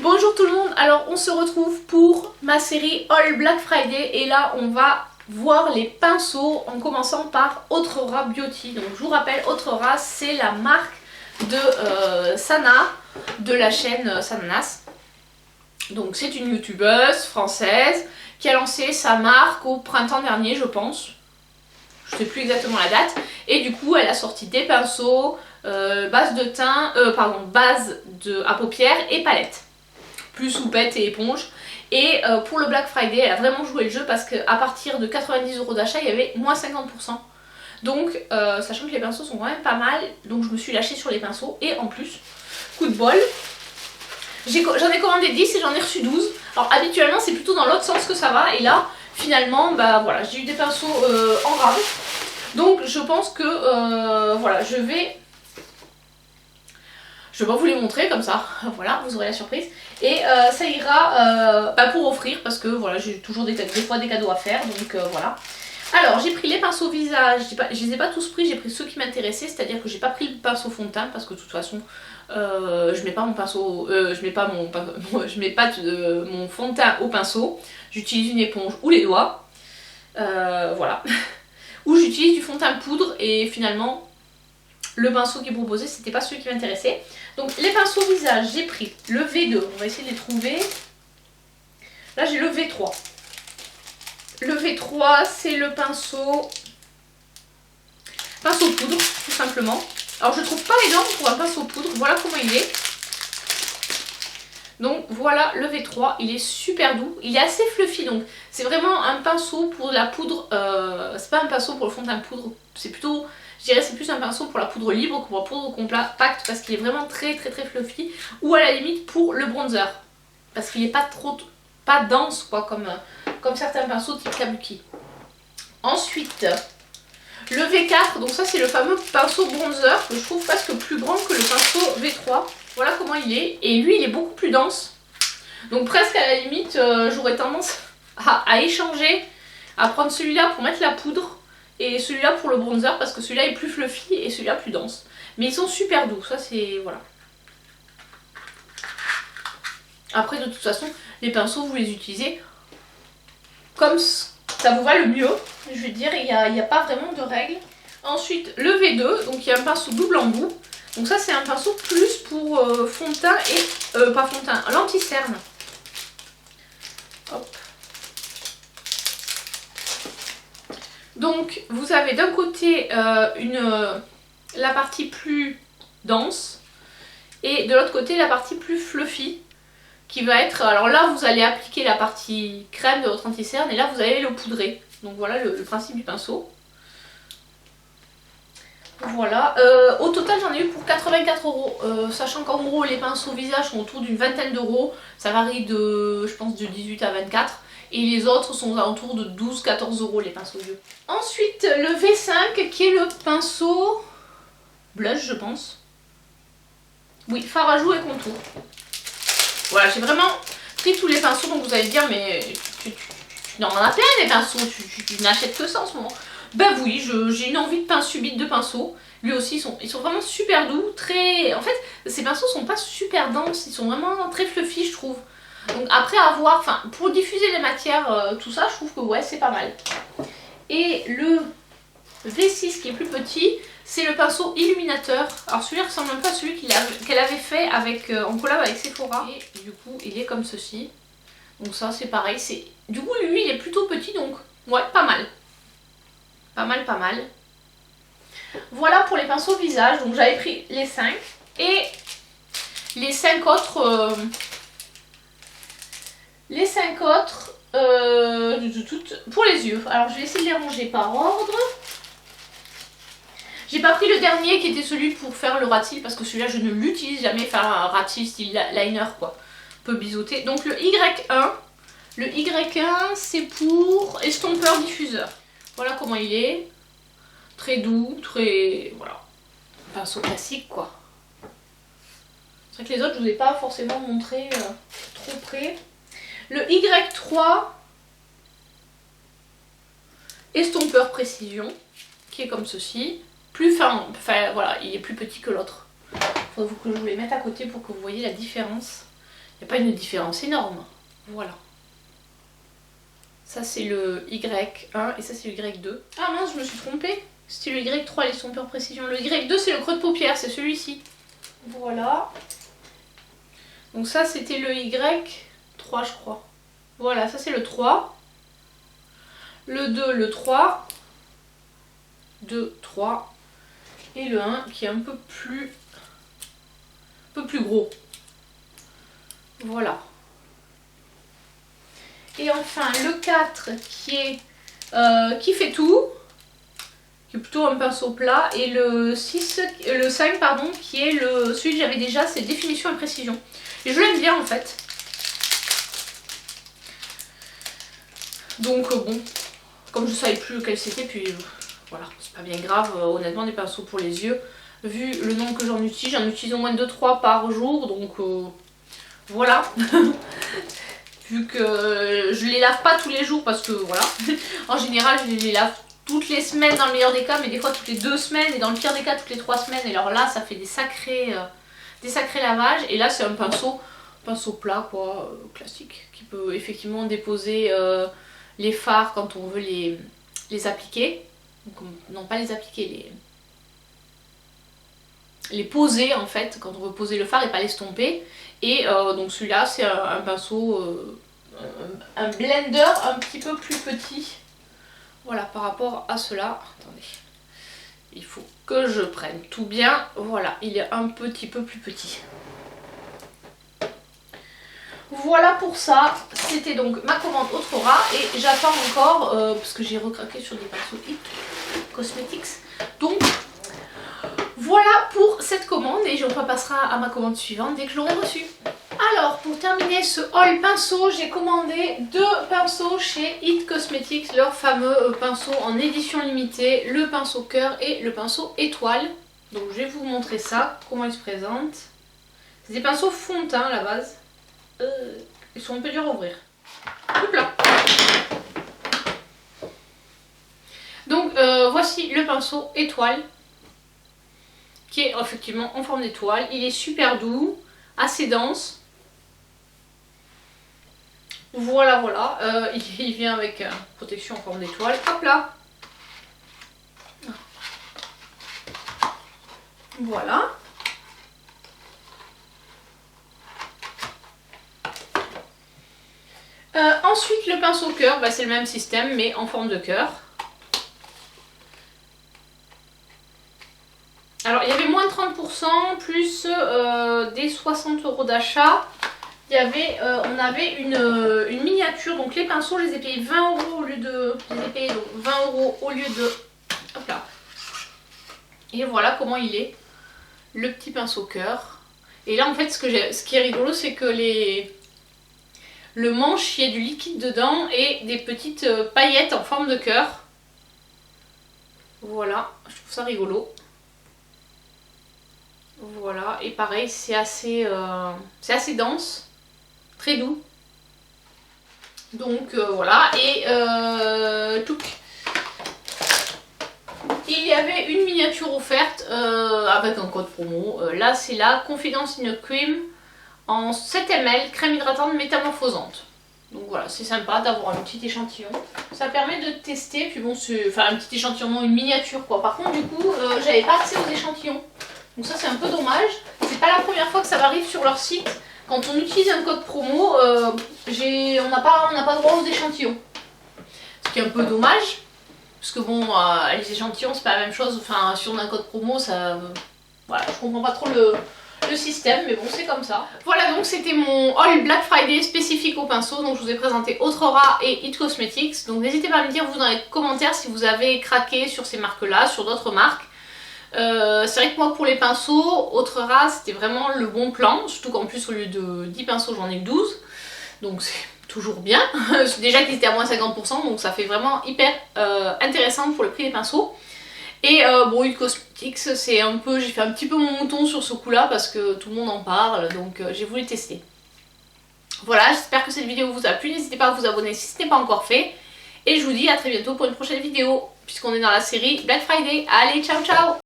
Bonjour tout le monde, alors on se retrouve pour ma série All Black Friday et là on va voir les pinceaux en commençant par Autrera Beauty. Donc je vous rappelle, Autrera c'est la marque de Sana, de la chaîne Sananas. Donc c'est une youtubeuse française qui a lancé sa marque au printemps dernier je pense. Je sais plus exactement la date. Et du coup elle a sorti des pinceaux, base de teint, à paupières et palette. Plus houppette et éponge. Et pour le Black Friday elle a vraiment joué le jeu parce qu'à partir de 90 € d'achat il y avait moins 50%. Donc sachant que les pinceaux sont quand même pas mal, donc je me suis lâchée sur les pinceaux. Et en plus, coup de bol, j'en ai commandé 10 et j'en ai reçu 12. Alors habituellement c'est plutôt dans l'autre sens que ça va. Et là finalement bah voilà, j'ai eu des pinceaux en rame. Donc je pense que voilà, je vais pas vous les montrer comme ça, voilà, vous aurez la surprise. Et ça ira pour offrir parce que voilà, j'ai toujours des fois des cadeaux à faire, donc voilà. Alors j'ai pris les pinceaux visage, je les ai pas tous pris, j'ai pris ceux qui m'intéressaient, c'est-à-dire que j'ai pas pris le pinceau fond de teint parce que de toute façon je mets pas mon pinceau, je mets pas mon fond de teint au pinceau, j'utilise une éponge ou les doigts, voilà. Ou j'utilise du fond de teint poudre et finalement le pinceau qui est proposé c'était pas celui qui m'intéressait. Donc les pinceaux visage, j'ai pris le V2, on va essayer de les trouver. Là j'ai le V3. Le V3 c'est le pinceau poudre tout simplement. Alors je trouve pas les normes pour un pinceau poudre, voilà comment il est. Donc voilà le V3, il est super doux, il est assez fluffy, donc c'est vraiment un pinceau pour la poudre, c'est pas un pinceau pour le fond de teint poudre, c'est plutôt, je dirais c'est plus un pinceau pour la poudre libre que pour la poudre compacte parce qu'il est vraiment très fluffy, ou à la limite pour le bronzer, parce qu'il est pas dense quoi, comme certains pinceaux type kabuki. Ensuite, le V4, donc ça c'est le fameux pinceau bronzer que je trouve presque plus grand que le pinceau V3. Voilà comment il est, et lui il est beaucoup plus dense, donc presque à la limite j'aurais tendance à échanger, à prendre celui-là pour mettre la poudre et celui-là pour le bronzer parce que celui-là est plus fluffy et celui-là plus dense, mais ils sont super doux, ça c'est voilà. Après de toute façon les pinceaux vous les utilisez comme ça vous va le mieux, je veux dire, il n'y a pas vraiment de règles. Ensuite le V2, donc il y a un pinceau double embout. Donc ça c'est un pinceau plus pour fond de teint et... pas fond de teint, l'anti-cerne. Hop. Donc vous avez d'un côté la partie plus dense et de l'autre côté la partie plus fluffy qui va être... Alors là vous allez appliquer la partie crème de votre anti-cerne et là vous allez le poudrer. Donc voilà le principe du pinceau. Voilà, au total j'en ai eu pour 84 €, sachant qu'en gros les pinceaux visage sont autour d'une vingtaine d'euros, ça varie de, je pense, de 18 à 24, et les autres sont aux alentours de 12-14 € les pinceaux yeux. Ensuite le V5 qui est le pinceau blush je pense, oui, fard à joues et contour. Voilà, j'ai vraiment pris tous les pinceaux, donc vous allez dire mais tu n'en as plein les pinceaux, tu n'achètes que ça en ce moment. Ben oui, j'ai une envie subite de pinceau. Lui aussi, ils sont vraiment super doux, très... En fait, ces pinceaux sont pas super denses, ils sont vraiment très fluffy, je trouve. Donc après avoir... Enfin, pour diffuser les matières, tout ça, je trouve que ouais, c'est pas mal. Et le V6 qui est plus petit, c'est le pinceau illuminateur. Alors celui-là ressemble un peu à celui qu'elle avait fait avec, en collab avec Sephora. Et du coup, il est comme ceci. Donc ça, c'est pareil. Du coup, lui, il est plutôt petit, donc ouais, pas mal. Pas mal. Voilà pour les pinceaux visage, donc j'avais pris les 5 et les 5 autres pour les yeux. Alors je vais essayer de les ranger par ordre. J'ai pas pris le dernier qui était celui pour faire le rat cils parce que celui-là je ne l'utilise jamais, faire un rat cils style liner quoi, un peu biseauté. Donc le Y1, c'est pour estompeur diffuseur. Voilà comment il est, très doux, très... voilà, pinceau classique quoi. C'est vrai que les autres je vous ai pas forcément montré trop près. Le Y3, estompeur précision, qui est comme ceci, plus fin, enfin voilà, il est plus petit que l'autre. Il faut que je vous les mette à côté pour que vous voyez la différence. n'y a pas une différence énorme. Voilà. Ça c'est le Y1 et ça c'est le Y2. Ah mince, je me suis trompée. C'était le Y3 les estompeurs précision. Le Y2 c'est le creux de paupière, c'est celui-ci. Voilà. Donc ça c'était le Y3 je crois. Voilà, ça c'est le 3. Le 2, le 3. 2, 3. Et le 1 qui est un peu plus gros. Voilà. Et enfin le 4 qui fait tout, qui est plutôt un pinceau plat, et le 5 pardon, qui est celui que j'avais déjà, c'est définition et précision. Et je l'aime bien en fait. Donc bon, comme je ne savais plus lequel c'était, puis voilà, c'est pas bien grave, honnêtement des pinceaux pour les yeux. Vu le nombre que j'en utilise au moins 2-3 par jour, donc voilà. Vu que je les lave pas tous les jours parce que voilà, en général je les lave toutes les semaines dans le meilleur des cas, mais des fois toutes les 2 semaines et dans le pire des cas toutes les 3 semaines. Et alors là ça fait des sacrés lavages. Et là c'est un pinceau plat quoi, classique, qui peut effectivement déposer les fards quand on veut les appliquer. Donc, non pas les appliquer, les poser en fait, quand on veut poser le fard et pas l'estomper. Et donc celui-là c'est un pinceau, un blender un petit peu plus petit. Voilà, par rapport à cela. Attendez, il faut que je prenne tout bien. Voilà, il est un petit peu plus petit. Voilà pour ça, c'était donc ma commande Autrora et j'attends encore, parce que j'ai recraqué sur des pinceaux It Cosmetics. Donc voilà pour cette commande et on repassera à ma commande suivante dès que je l'aurai reçue. Alors pour terminer ce haul pinceau, j'ai commandé 2 pinceaux chez It Cosmetics, leur fameux pinceau en édition limitée, le pinceau cœur et le pinceau étoile. Donc je vais vous montrer ça, comment ils se présentent. C'est des pinceaux fond de teint à la base. Ils sont un peu durs à ouvrir. Hop là. Donc voici le pinceau étoile, qui est effectivement en forme d'étoile. Il est super doux, assez dense. Voilà, voilà. Il vient avec protection en forme d'étoile. Hop là. Voilà. Ensuite le pinceau cœur, c'est le même système mais en forme de cœur. Alors il y avait moins de 30% plus des 60 € d'achat. On avait une miniature, donc les pinceaux je les ai payés 20 € au lieu de... Je les ai payés donc 20 € au lieu de... Hop là. Et voilà comment il est, le petit pinceau cœur. Et là en fait ce qui est rigolo c'est que le manche, il y a du liquide dedans et des petites paillettes en forme de cœur. Voilà, je trouve ça rigolo. Voilà, et pareil, c'est assez dense, très doux. Donc voilà, et il y avait une miniature offerte avec un code promo. Là, c'est la Confidence in a Cream en 7 ml, crème hydratante métamorphosante. Donc voilà, c'est sympa d'avoir un petit échantillon. Ça permet de tester, puis bon, enfin un petit échantillon, non, une miniature quoi. Par contre, du coup, j'avais pas accès aux échantillons. Donc ça, c'est un peu dommage. C'est pas la première fois que ça m'arrive sur leur site. Quand on utilise un code promo, on n'a pas droit aux échantillons. Ce qui est un peu dommage. Parce que bon, les échantillons, c'est pas la même chose. Enfin, si on a un code promo, ça... voilà, je comprends pas trop le système, mais bon, c'est comme ça. Voilà, donc c'était mon haul Black Friday spécifique au pinceau. Donc je vous ai présenté Autrora et It Cosmetics. Donc n'hésitez pas à me dire vous dans les commentaires si vous avez craqué sur ces marques-là, sur d'autres marques. C'est vrai que moi pour les pinceaux, Autrora c'était vraiment le bon plan. Surtout qu'en plus au lieu de 10 pinceaux j'en ai 12. Donc c'est toujours bien. Déjà qu'ils étaient à moins 50%, donc ça fait vraiment hyper intéressant pour le prix des pinceaux. Et bon, It Cosmetics, c'est un peu, j'ai fait un petit peu mon mouton sur ce coup là parce que tout le monde en parle, donc j'ai voulu tester. Voilà, j'espère que cette vidéo vous a plu, n'hésitez pas à vous abonner si ce n'est pas encore fait. Et je vous dis à très bientôt pour une prochaine vidéo, puisqu'on est dans la série Black Friday. Allez, ciao ciao!